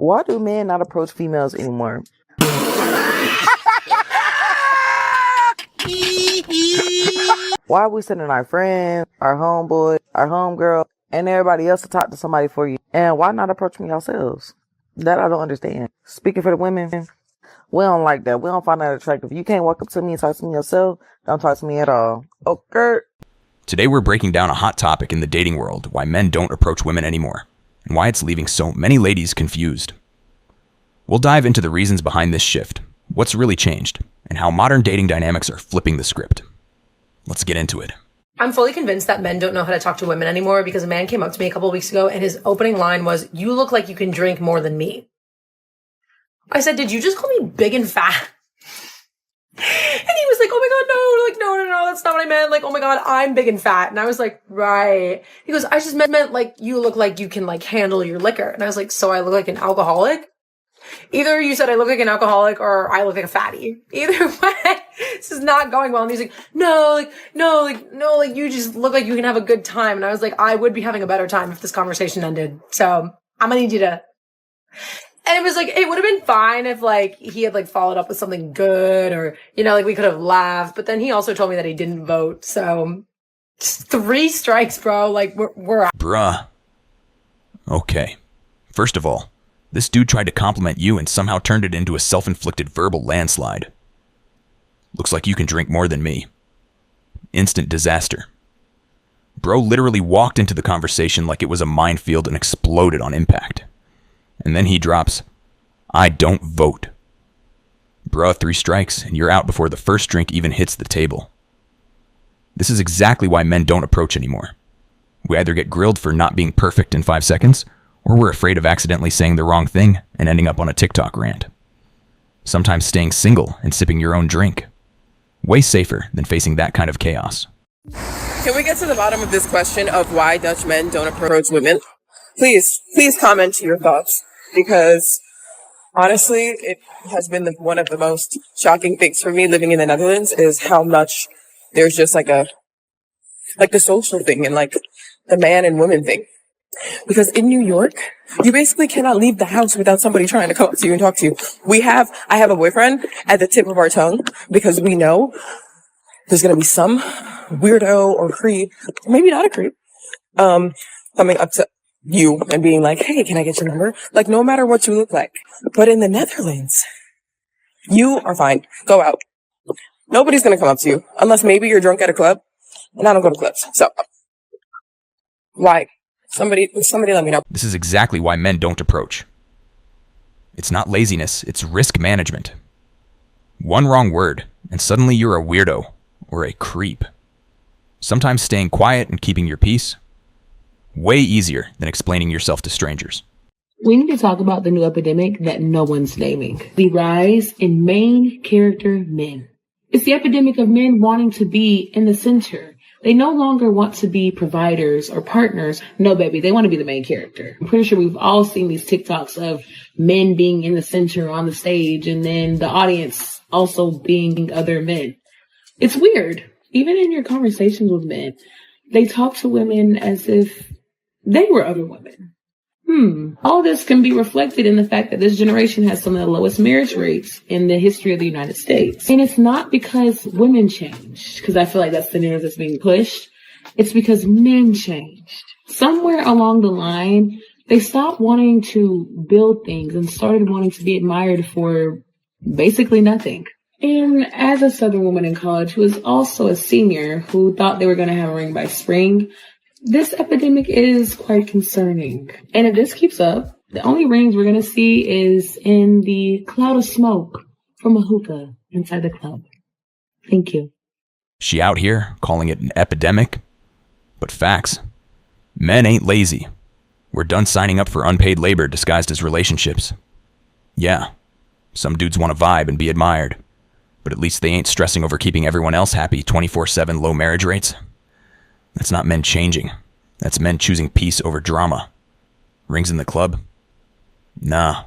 Why do men not approach females anymore? Why are we sending our friends, our homeboy, our homegirl, and everybody else to talk to somebody for you? And why not approach me ourselves? That I don't understand. Speaking for the women, we don't like that. We don't find that attractive. You can't walk up to me and talk to me yourself. Don't talk to me at all. Okay. Today we're breaking down a hot topic in the dating world, why men don't approach women anymore, and why it's leaving so many ladies confused. We'll dive into the reasons behind this shift, what's really changed, and how modern dating dynamics are flipping the script. Let's get into it. I'm fully convinced that men don't know how to talk to women anymore because a man came up to me a couple of weeks ago and his opening line was, "You look like you can drink more than me." I said, "Did you just call me big and fat?" And he was like, "Oh my God, no, like, no, that's not what I meant. Like, oh my God, I'm big and fat." And I was like, right. He goes, "I just meant like, you look like you can like handle your liquor." And I was like, "So I look like an alcoholic?" Either you said I look like an alcoholic or I look like a fatty. Either way, this is not going well. And he's like, no, you just look like you can have a good time. And I was like, I would be having a better time if this conversation ended. So I'm gonna need you to. And it was like, it would have been fine if like he had like followed up with something good or, you know, like we could have laughed. But then he also told me that he didn't vote. So just 3 strikes, bro. Like we're out. Bruh. Okay. First of all, this dude tried to compliment you and somehow turned it into a self-inflicted verbal landslide. Looks like you can drink more than me. Instant disaster. Bro literally walked into the conversation like it was a minefield and exploded on impact. And then he drops, "I don't vote." Bruh, 3 strikes, and you're out before the first drink even hits the table. This is exactly why men don't approach anymore. We either get grilled for not being perfect in 5 seconds, or we're afraid of accidentally saying the wrong thing and ending up on a TikTok rant. Sometimes staying single and sipping your own drink. Way safer than facing that kind of chaos. Can we get to the bottom of this question of why Dutch men don't approach women? Please comment your thoughts, because honestly, it has been one of the most shocking things for me living in the Netherlands is how much there's just like the social thing and like the man and woman thing. Because in New York, you basically cannot leave the house without somebody trying to come up to you and talk to you. I have a boyfriend at the tip of our tongue because we know there's going to be some weirdo or creep, maybe not a creep, coming up to you and being like, "Hey, can I get your number?" Like, no matter what you look like. But in the Netherlands, you are fine. Go out. Nobody's going to come up to you unless maybe you're drunk at a club. And I don't go to clubs. So why? Somebody let me know. This is exactly why men don't approach. It's not laziness, it's risk management. One wrong word, and suddenly you're a weirdo or a creep. Sometimes staying quiet and keeping your peace, way easier than explaining yourself to strangers. We need to talk about the new epidemic that no one's naming. The rise in main character men. It's the epidemic of men wanting to be in the center. They no longer want to be providers or partners. No, baby, they want to be the main character. I'm pretty sure we've all seen these TikToks of men being in the center on the stage and then the audience also being other men. It's weird. Even in your conversations with men, they talk to women as if they were other women. All this can be reflected in the fact that this generation has some of the lowest marriage rates in the history of the United States. And it's not because women changed, because I feel like that's the narrative that's being pushed. It's because men changed. Somewhere along the line, they stopped wanting to build things and started wanting to be admired for basically nothing. And as a Southern woman in college who is also a senior who thought they were going to have a ring by spring, this epidemic is quite concerning. And if this keeps up, the only rings we're going to see is in the cloud of smoke from a hookah inside the club. Thank you. She out here calling it an epidemic? But facts. Men ain't lazy. We're done signing up for unpaid labor disguised as relationships. Yeah, some dudes want to vibe and be admired, but at least they ain't stressing over keeping everyone else happy 24/7 low marriage rates. That's not men changing. That's men choosing peace over drama. Rings in the club? Nah.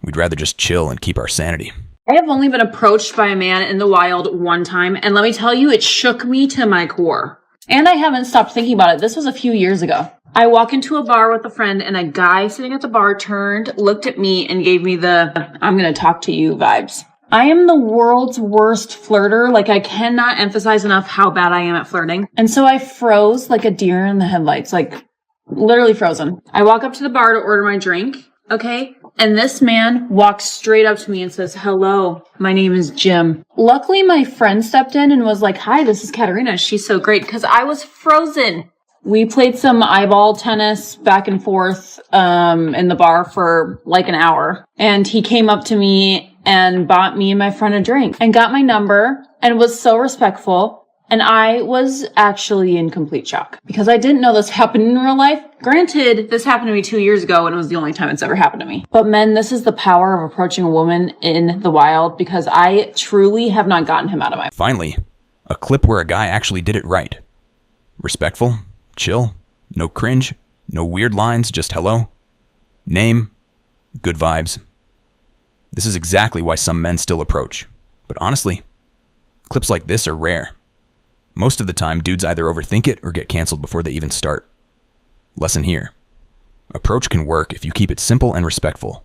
We'd rather just chill and keep our sanity. I have only been approached by a man in the wild one time, and let me tell you, it shook me to my core. And I haven't stopped thinking about it. This was a few years ago. I walk into a bar with a friend and a guy sitting at the bar turned, looked at me, and gave me the "I'm going to talk to you" vibes. I am the world's worst flirter. Like, I cannot emphasize enough how bad I am at flirting. And so I froze like a deer in the headlights, like literally frozen. I walk up to the bar to order my drink. Okay. And this man walks straight up to me and says, "Hello, my name is Jim." Luckily, my friend stepped in and was like, "Hi, this is Katerina. She's so great," because I was frozen. We played some eyeball tennis back and forth in the bar for like an hour. And he came up to me and bought me and my friend a drink and got my number and was so respectful. And I was actually in complete shock because I didn't know this happened in real life. Granted, this happened to me 2 years ago and it was the only time it's ever happened to me. But men, this is the power of approaching a woman in the wild because I truly have not gotten him out of my... Finally, a clip where a guy actually did it right. Respectful, chill, no cringe, no weird lines, just hello, name, good vibes. This is exactly why some men still approach. But honestly, clips like this are rare. Most of the time, dudes either overthink it or get canceled before they even start. Lesson here. Approach can work if you keep it simple and respectful.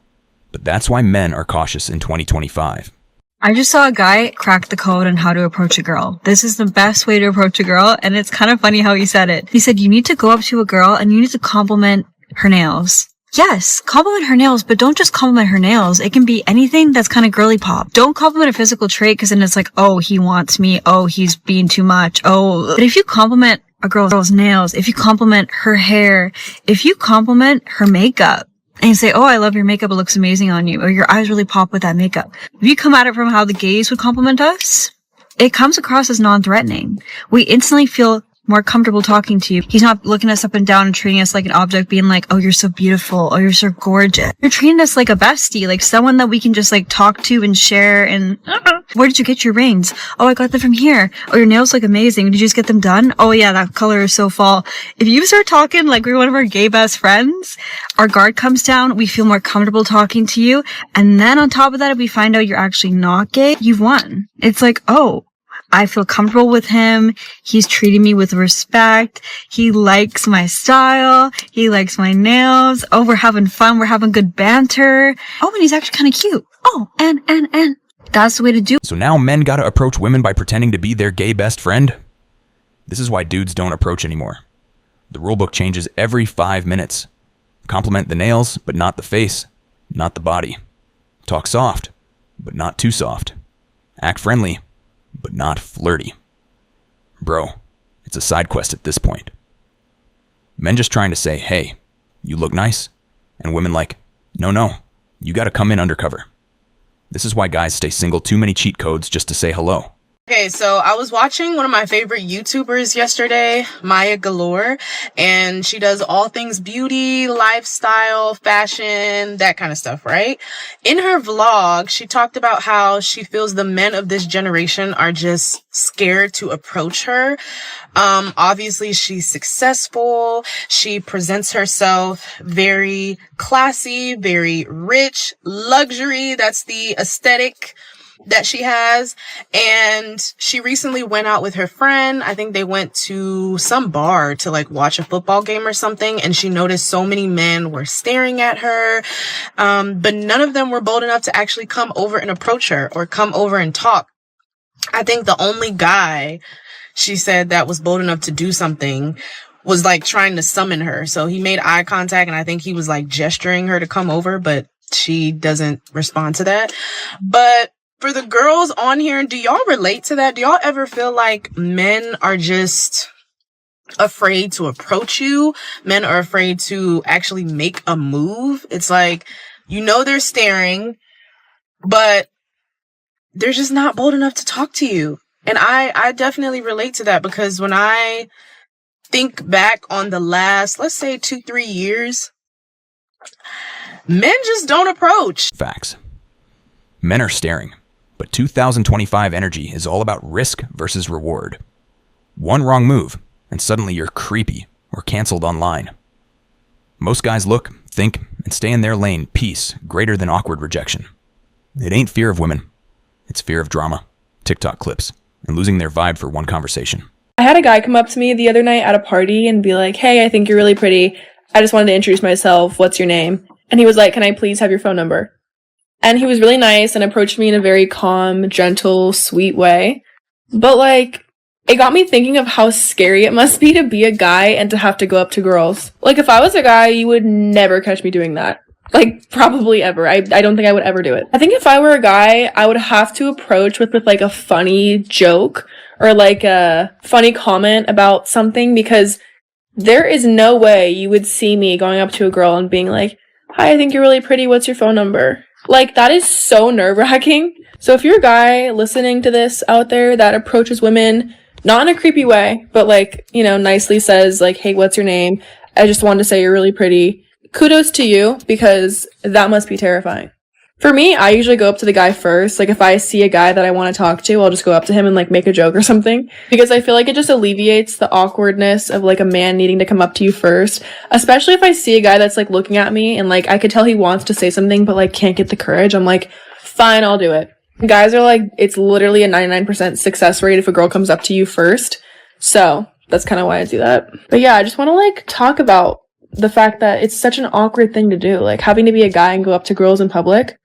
But that's why men are cautious in 2025. I just saw a guy crack the code on how to approach a girl. This is the best way to approach a girl, and it's kind of funny how he said it. He said, you need to go up to a girl and you need to compliment her nails. Yes, compliment her nails, but don't just compliment her nails. It can be anything that's kind of girly pop. Don't compliment a physical trait because then it's like, oh, he wants me. Oh, he's being too much. Oh, but if you compliment a girl's nails, if you compliment her hair, if you compliment her makeup, and you say, oh, I love your makeup, it looks amazing on you, or your eyes really pop with that makeup. If you come at it from how the gays would compliment us, it comes across as non-threatening. We instantly feel more comfortable talking to you. He's not looking us up and down and treating us like an object, being like, oh, you're so beautiful, oh, you're so gorgeous. You're treating us like a bestie, like someone that we can just like talk to and share and, where did you get your rings? Oh, I got them from here. Oh, your nails look amazing. Did you just get them done? Oh yeah, that color is so fall. If you start talking like we're one of our gay best friends, our guard comes down, we feel more comfortable talking to you. And then on top of that, if we find out you're actually not gay, you've won. It's like, oh, I feel comfortable with him. He's treating me with respect. He likes my style. He likes my nails. Oh, we're having fun. We're having good banter. Oh, and he's actually kind of cute. Oh, and. That's the way to do it. So now men gotta approach women by pretending to be their gay best friend? This is why dudes don't approach anymore. The rulebook changes every 5 minutes. Compliment the nails, but not the face, not the body. Talk soft, but not too soft. Act friendly, but not flirty. Bro, it's a side quest at this point. Men just trying to say, hey, you look nice. And women like, no, you gotta come in undercover. This is why guys stay single too many cheat codes just to say hello. Okay, so I was watching one of my favorite YouTubers yesterday, Maya Galore, and she does all things beauty, lifestyle, fashion, that kind of stuff, right? In her vlog, she talked about how she feels the men of this generation are just scared to approach her. Obviously she's successful. She presents herself very classy, very rich, luxury. That's the aesthetic that she has. And she recently went out with her friend. I think they went to some bar to like watch a football game or something. And she noticed so many men were staring at her. But none of them were bold enough to actually come over and approach her or come over and talk. I think the only guy she said that was bold enough to do something was like trying to summon her. So he made eye contact and I think he was like gesturing her to come over, but she doesn't respond to that. But for the girls on here, do y'all relate to that? Do y'all ever feel like men are just afraid to approach you? Men are afraid to actually make a move? It's like, you know, they're staring, but they're just not bold enough to talk to you. And I definitely relate to that because when I think back on the last, let's say 2-3 years, men just don't approach. Facts. Men are staring, but 2025 energy is all about risk versus reward. One wrong move, and suddenly you're creepy or canceled online. Most guys look, think, and stay in their lane peace greater than awkward rejection. It ain't fear of women. It's fear of drama, TikTok clips, and losing their vibe for one conversation. I had a guy come up to me the other night at a party and be like, hey, I think you're really pretty. I just wanted to introduce myself. What's your name? And he was like, can I please have your phone number? And he was really nice and approached me in a very calm, gentle, sweet way. But like, it got me thinking of how scary it must be to be a guy and to have to go up to girls. Like, if I was a guy, you would never catch me doing that. Like, probably ever. I don't think I would ever do it. I think if I were a guy, I would have to approach with like a funny joke or like a funny comment about something, because there is no way you would see me going up to a girl and being like, hi, I think you're really pretty. What's your phone number? Like, that is so nerve-wracking. So if you're a guy listening to this out there that approaches women, not in a creepy way, but like, you know, nicely says like, hey, what's your name? I just wanted to say you're really pretty. Kudos to you, because that must be terrifying. For me, I usually go up to the guy first. Like, if I see a guy that I want to talk to, I'll just go up to him and like make a joke or something, because I feel like it just alleviates the awkwardness of like a man needing to come up to you first, especially if I see a guy that's like looking at me and like I could tell he wants to say something but like can't get the courage. I'm like, fine, I'll do it. Guys are like, it's literally a 99% success rate if a girl comes up to you first. So that's kind of why I do that. But yeah, I just want to like talk about the fact that it's such an awkward thing to do. Like, having to be a guy and go up to girls in public,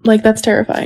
like, that's terrifying.